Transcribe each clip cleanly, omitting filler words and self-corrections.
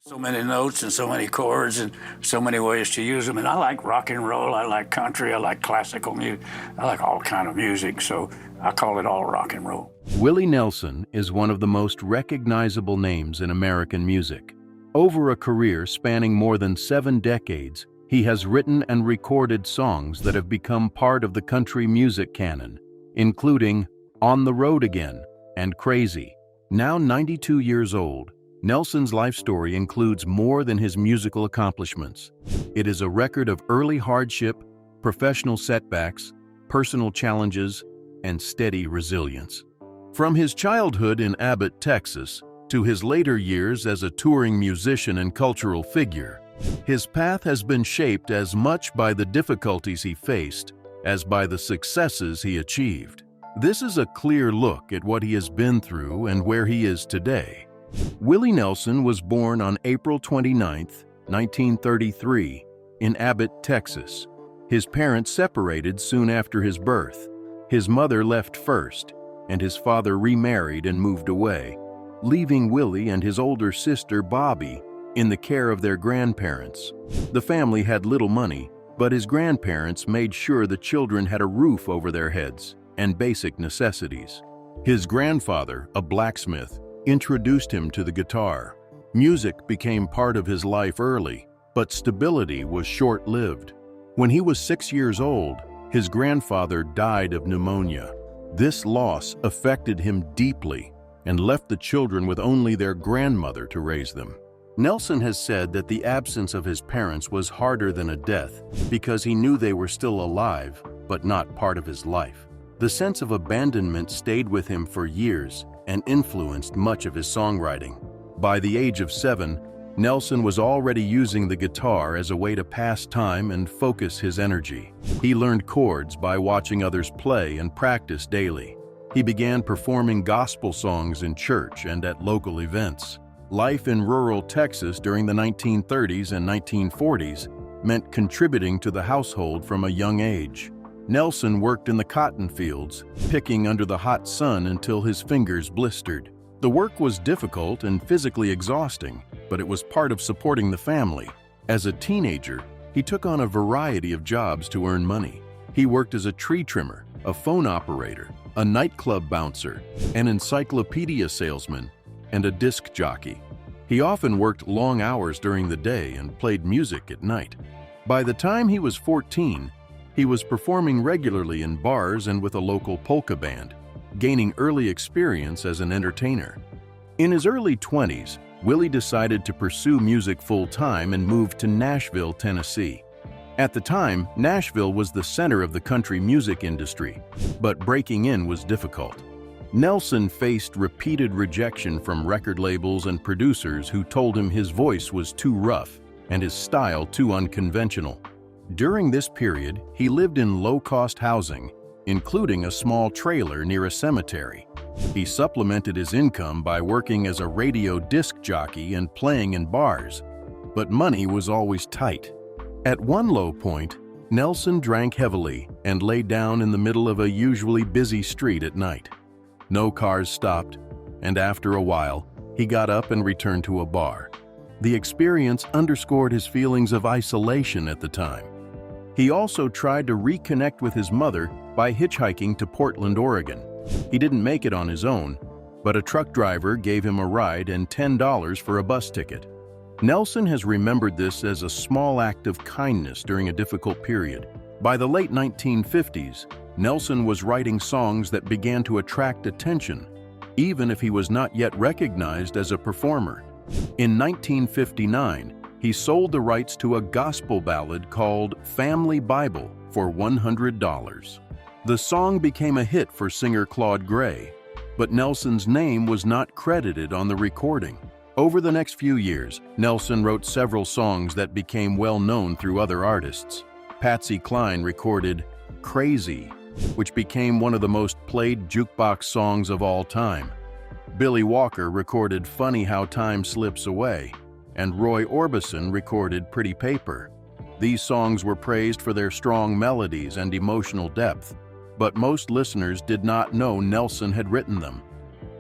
So many notes and so many chords and so many ways to use them. And I like rock and roll, I like country, I like classical music, I like all kind of music, so I call it all rock and roll. Willie Nelson is one of the most recognizable names in American music. Over a career spanning more than 7 decades, he has written and recorded songs that have become part of the country music canon, including On the Road Again and Crazy. Now 92 years old, Nelson's life story includes more than his musical accomplishments. It is a record of early hardship, professional setbacks, personal challenges, and steady resilience. From his childhood in Abbott, Texas, to his later years as a touring musician and cultural figure, his path has been shaped as much by the difficulties he faced as by the successes he achieved. This is a clear look at what he has been through and where he is today. Willie Nelson was born on April 29, 1933, in Abbott, Texas. His parents separated soon after his birth. His mother left first, and his father remarried and moved away, leaving Willie and his older sister, Bobby, in the care of their grandparents. The family had little money, but his grandparents made sure the children had a roof over their heads and basic necessities. His grandfather, a blacksmith, introduced him to the guitar. Music became part of his life early, but stability was short-lived. When he was 6 years old, his grandfather died of pneumonia. This loss affected him deeply and left the children with only their grandmother to raise them. Nelson has said that the absence of his parents was harder than a death because he knew they were still alive, but not part of his life. The sense of abandonment stayed with him for years and influenced much of his songwriting. By the age of 7, Nelson was already using the guitar as a way to pass time and focus his energy. He learned chords by watching others play and practice daily. He began performing gospel songs in church and at local events. Life in rural Texas during the 1930s and 1940s meant contributing to the household from a young age. Nelson worked in the cotton fields, picking under the hot sun until his fingers blistered. The work was difficult and physically exhausting, but it was part of supporting the family. As a teenager, he took on a variety of jobs to earn money. He worked as a tree trimmer, a phone operator, a nightclub bouncer, an encyclopedia salesman, and a disc jockey. He often worked long hours during the day and played music at night. By the time he was 14, he was performing regularly in bars and with a local polka band, gaining early experience as an entertainer. In his early 20s, Willie decided to pursue music full-time and moved to Nashville, Tennessee. At the time, Nashville was the center of the country music industry, but breaking in was difficult. Nelson faced repeated rejection from record labels and producers who told him his voice was too rough and his style too unconventional. During this period, he lived in low-cost housing, including a small trailer near a cemetery. He supplemented his income by working as a radio disc jockey and playing in bars, but money was always tight. At one low point, Nelson drank heavily and lay down in the middle of a usually busy street at night. No cars stopped, and after a while, he got up and returned to a bar. The experience underscored his feelings of isolation at the time. He also tried to reconnect with his mother by hitchhiking to Portland, Oregon. He didn't make it on his own, but a truck driver gave him a ride and $10 for a bus ticket. Nelson has remembered this as a small act of kindness during a difficult period. By the late 1950s, Nelson was writing songs that began to attract attention, even if he was not yet recognized as a performer. In 1959, he sold the rights to a gospel ballad called Family Bible for $100. The song became a hit for singer Claude Gray, but Nelson's name was not credited on the recording. Over the next few years, Nelson wrote several songs that became well known through other artists. Patsy Cline recorded Crazy, which became one of the most played jukebox songs of all time. Billy Walker recorded Funny How Time Slips Away, and Roy Orbison recorded Pretty Paper. These songs were praised for their strong melodies and emotional depth, but most listeners did not know Nelson had written them.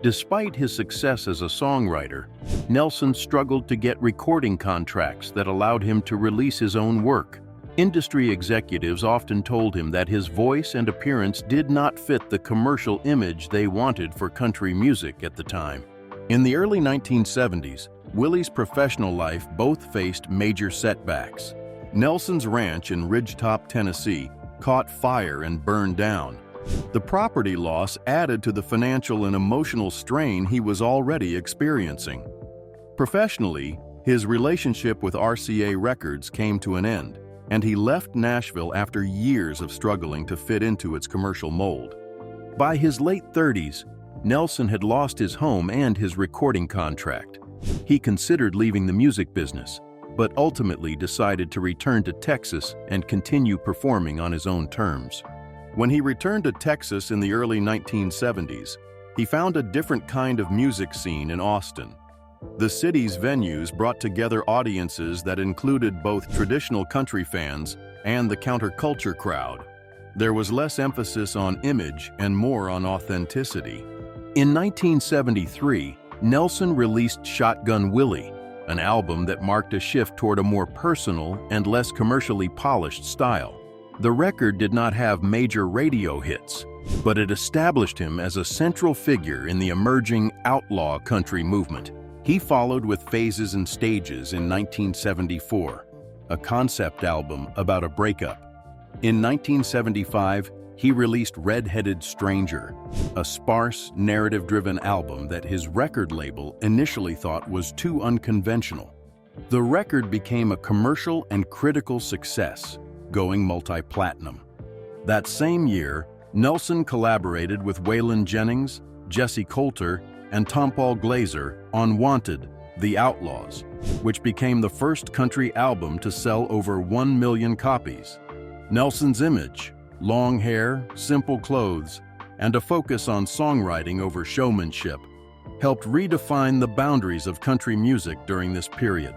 Despite his success as a songwriter, Nelson struggled to get recording contracts that allowed him to release his own work. Industry executives often told him that his voice and appearance did not fit the commercial image they wanted for country music at the time. In the early 1970s, Willie's professional life both faced major setbacks. Nelson's ranch in Ridgetop, Tennessee, caught fire and burned down. The property loss added to the financial and emotional strain he was already experiencing. Professionally, his relationship with RCA Records came to an end, and he left Nashville after years of struggling to fit into its commercial mold. By his late 30s, Nelson had lost his home and his recording contract. He considered leaving the music business, but ultimately decided to return to Texas and continue performing on his own terms. When he returned to Texas in the early 1970s, he found a different kind of music scene in Austin. The city's venues brought together audiences that included both traditional country fans and the counterculture crowd. There was less emphasis on image and more on authenticity. In 1973, Nelson released Shotgun Willie, an album that marked a shift toward a more personal and less commercially polished style. The record did not have major radio hits, but it established him as a central figure in the emerging outlaw country movement. He followed with Phases and Stages in 1974, a concept album about a breakup. In 1975, he released Red-Headed Stranger, a sparse, narrative-driven album that his record label initially thought was too unconventional. The record became a commercial and critical success, going multi-platinum. That same year, Nelson collaborated with Waylon Jennings, Jesse Coulter, and Tom Paul Glazer on Wanted, The Outlaws, which became the first country album to sell over 1 million copies. Nelson's image, long hair, simple clothes, and a focus on songwriting over showmanship, helped redefine the boundaries of country music during this period.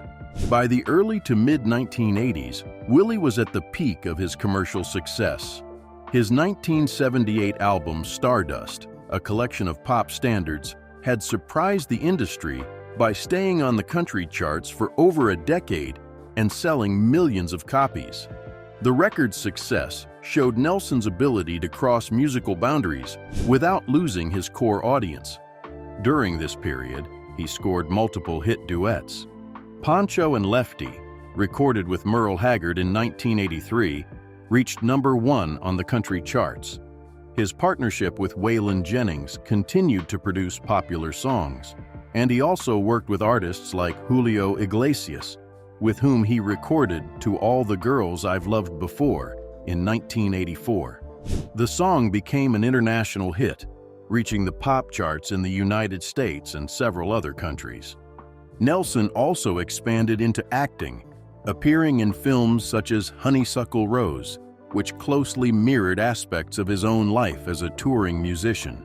By the early to mid-1980s, Willie was at the peak of his commercial success. His 1978 album Stardust, a collection of pop standards, had surprised the industry by staying on the country charts for over a decade and selling millions of copies. The record's success showed Nelson's ability to cross musical boundaries without losing his core audience. During this period, he scored multiple hit duets. Poncho and Lefty, recorded with Merle Haggard in 1983, reached #1 on the country charts. His partnership with Waylon Jennings continued to produce popular songs, and he also worked with artists like Julio Iglesias, with whom he recorded To All the Girls I've Loved Before in 1984. The song became an international hit, reaching the pop charts in the United States and several other countries. Nelson also expanded into acting, appearing in films such as Honeysuckle Rose, which closely mirrored aspects of his own life as a touring musician.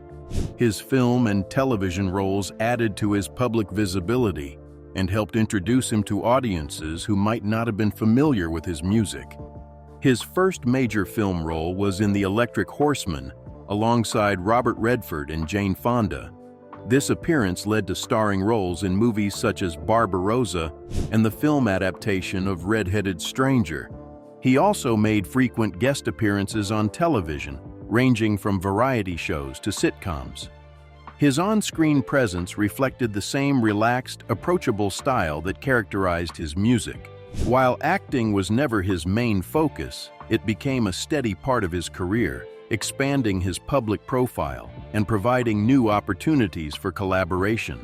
His film and television roles added to his public visibility and helped introduce him to audiences who might not have been familiar with his music. His first major film role was in The Electric Horseman, alongside Robert Redford and Jane Fonda. This appearance led to starring roles in movies such as Barbarossa and the film adaptation of Red-Headed Stranger. He also made frequent guest appearances on television, ranging from variety shows to sitcoms. His on-screen presence reflected the same relaxed, approachable style that characterized his music. While acting was never his main focus, it became a steady part of his career, expanding his public profile and providing new opportunities for collaboration.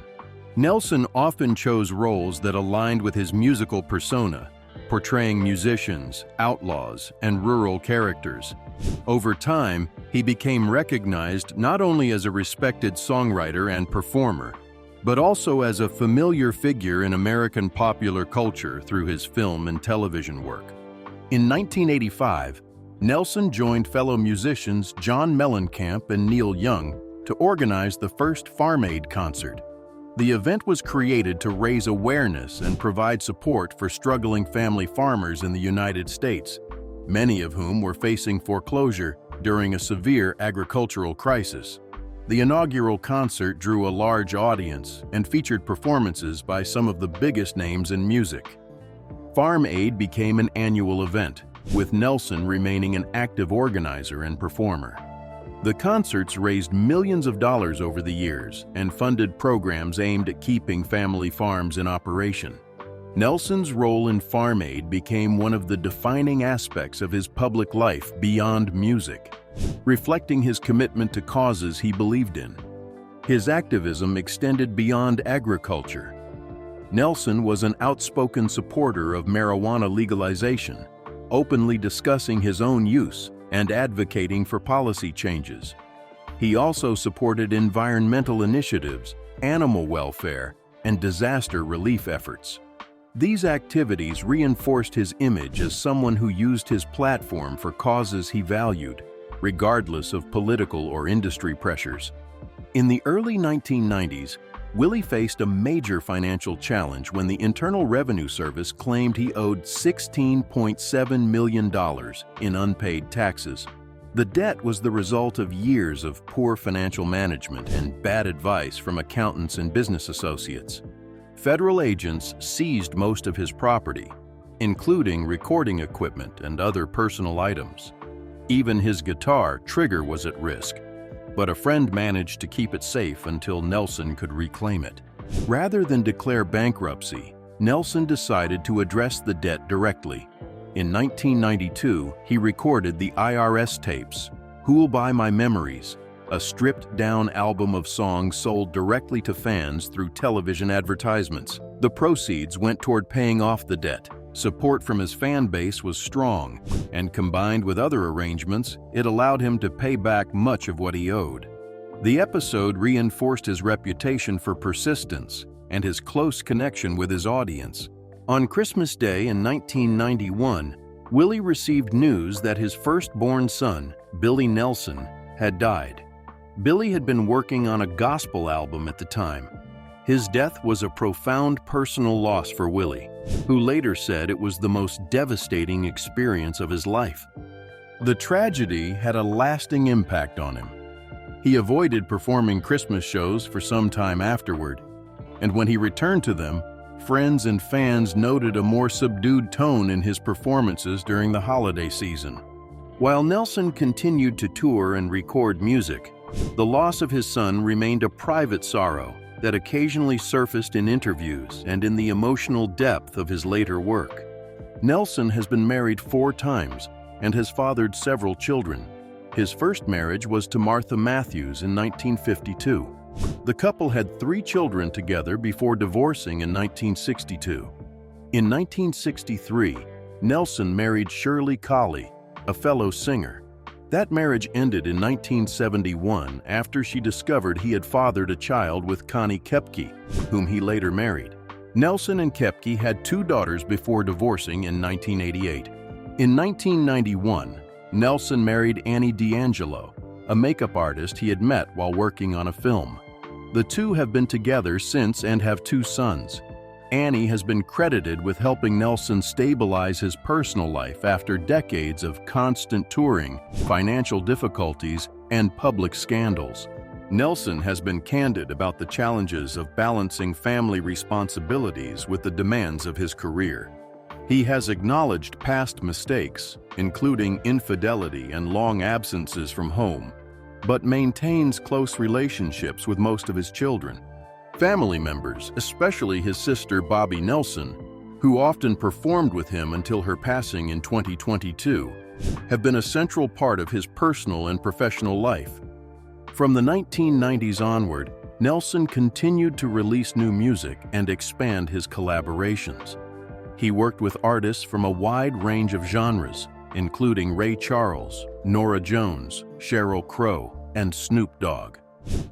Nelson often chose roles that aligned with his musical persona, portraying musicians, outlaws, and rural characters. Over time, he became recognized not only as a respected songwriter and performer, but also as a familiar figure in American popular culture through his film and television work. In 1985, Nelson joined fellow musicians John Mellencamp and Neil Young to organize the first Farm Aid concert. The event was created to raise awareness and provide support for struggling family farmers in the United States, many of whom were facing foreclosure during a severe agricultural crisis. The inaugural concert drew a large audience and featured performances by some of the biggest names in music. Farm Aid became an annual event, with Nelson remaining an active organizer and performer. The concerts raised millions of dollars over the years and funded programs aimed at keeping family farms in operation. Nelson's role in Farm Aid became one of the defining aspects of his public life beyond music, reflecting his commitment to causes he believed in. His activism extended beyond agriculture. Nelson was an outspoken supporter of marijuana legalization, openly discussing his own use and advocating for policy changes. He also supported environmental initiatives, animal welfare, and disaster relief efforts. These activities reinforced his image as someone who used his platform for causes he valued, regardless of political or industry pressures. In the early 1990s, Willie faced a major financial challenge when the Internal Revenue Service claimed he owed $16.7 million in unpaid taxes. The debt was the result of years of poor financial management and bad advice from accountants and business associates. Federal agents seized most of his property, including recording equipment and other personal items. Even his guitar, Trigger, was at risk, but a friend managed to keep it safe until Nelson could reclaim it. Rather than declare bankruptcy, Nelson decided to address the debt directly. In 1992, he recorded the IRS tapes, Who'll Buy My Memories, a stripped-down album of songs sold directly to fans through television advertisements. The proceeds went toward paying off the debt. Support from his fan base was strong, and combined with other arrangements, it allowed him to pay back much of what he owed. The episode reinforced his reputation for persistence and his close connection with his audience. On Christmas Day in 1991, Willie received news that his firstborn son, Willie Nelson, had died. Billy had been working on a gospel album at the time. His death was a profound personal loss for Willie, who later said it was the most devastating experience of his life. The tragedy had a lasting impact on him. He avoided performing Christmas shows for some time afterward, and when he returned to them, friends and fans noted a more subdued tone in his performances during the holiday season. While Nelson continued to tour and record music, the loss of his son remained a private sorrow that occasionally surfaced in interviews and in the emotional depth of his later work. Nelson has been married 4 times and has fathered several children. His first marriage was to Martha Matthews in 1952. The couple had 3 children together before divorcing in 1962. In 1963, Nelson married Shirley Colley, a fellow singer. That marriage ended in 1971 after she discovered he had fathered a child with Connie Koepke, whom he later married. Nelson and Koepke had 2 daughters before divorcing in 1988. In 1991, Nelson married Annie D'Angelo, a makeup artist he had met while working on a film. The two have been together since and have 2 sons. Annie has been credited with helping Nelson stabilize his personal life after decades of constant touring, financial difficulties, and public scandals. Nelson has been candid about the challenges of balancing family responsibilities with the demands of his career. He has acknowledged past mistakes, including infidelity and long absences from home, but maintains close relationships with most of his children. Family members, especially his sister Bobby Nelson, who often performed with him until her passing in 2022, have been a central part of his personal and professional life. From the 1990s onward, Nelson continued to release new music and expand his collaborations. He worked with artists from a wide range of genres, including Ray Charles, Norah Jones, Sheryl Crow, and Snoop Dogg.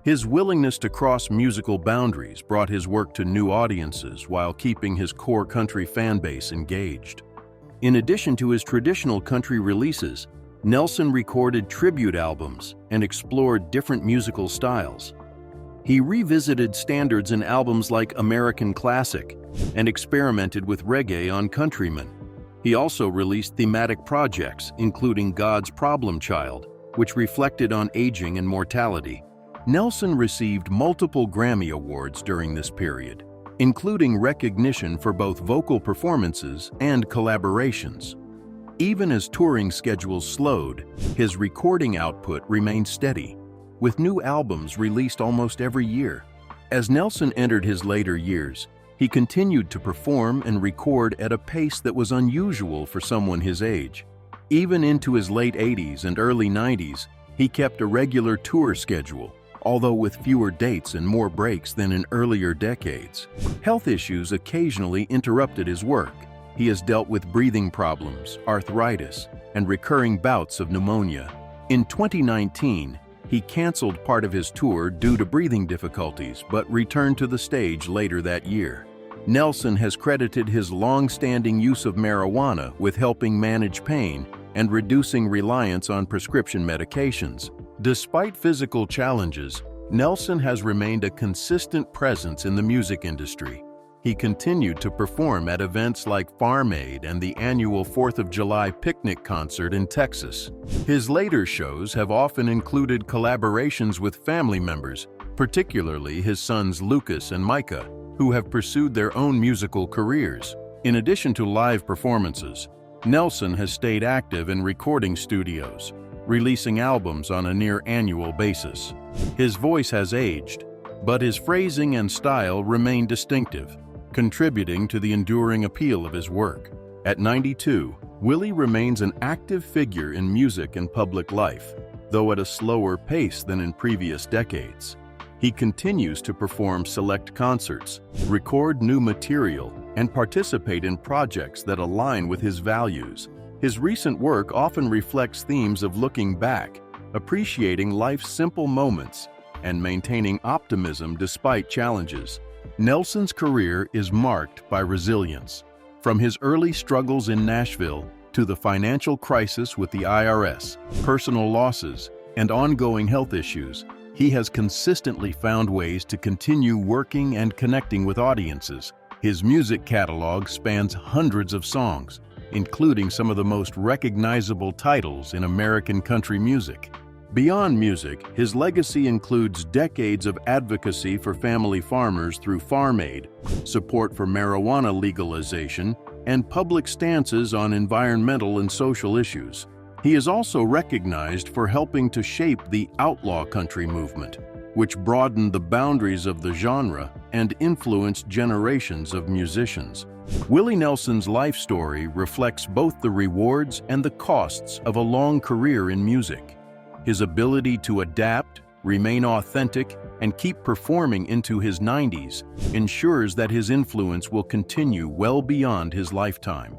His willingness to cross musical boundaries brought his work to new audiences while keeping his core country fan base engaged. In addition to his traditional country releases, Nelson recorded tribute albums and explored different musical styles. He revisited standards in albums like American Classic and experimented with reggae on Countrymen. He also released thematic projects, including God's Problem Child, which reflected on aging and mortality. Nelson received multiple Grammy Awards during this period, including recognition for both vocal performances and collaborations. Even as touring schedules slowed, his recording output remained steady, with new albums released almost every year. As Nelson entered his later years, he continued to perform and record at a pace that was unusual for someone his age. Even into his late 80s and early 90s, he kept a regular tour schedule, although with fewer dates and more breaks than in earlier decades. Health issues occasionally interrupted his work. He has dealt with breathing problems, arthritis, and recurring bouts of pneumonia. In 2019, he canceled part of his tour due to breathing difficulties, but returned to the stage later that year. Nelson has credited his long-standing use of marijuana with helping manage pain and reducing reliance on prescription medications. Despite physical challenges, Nelson has remained a consistent presence in the music industry. He continued to perform at events like Farm Aid and the annual 4th of July picnic concert in Texas. His later shows have often included collaborations with family members, particularly his sons Lucas and Micah, who have pursued their own musical careers. In addition to live performances, Nelson has stayed active in recording studios, releasing albums on a near-annual basis. His voice has aged, but his phrasing and style remain distinctive, contributing to the enduring appeal of his work. At 92, Willie remains an active figure in music and public life, though at a slower pace than in previous decades. He continues to perform select concerts, record new material, and participate in projects that align with his values. His recent work often reflects themes of looking back, appreciating life's simple moments, and maintaining optimism despite challenges. Nelson's career is marked by resilience. From his early struggles in Nashville to the financial crisis with the IRS, personal losses, and ongoing health issues, he has consistently found ways to continue working and connecting with audiences. His music catalog spans hundreds of songs, including some of the most recognizable titles in American country music. Beyond music, his legacy includes decades of advocacy for family farmers through Farm Aid, support for marijuana legalization, and public stances on environmental and social issues. He is also recognized for helping to shape the outlaw country movement, which broadened the boundaries of the genre and influenced generations of musicians. Willie Nelson's life story reflects both the rewards and the costs of a long career in music. His ability to adapt, remain authentic, and keep performing into his 90s ensures that his influence will continue well beyond his lifetime.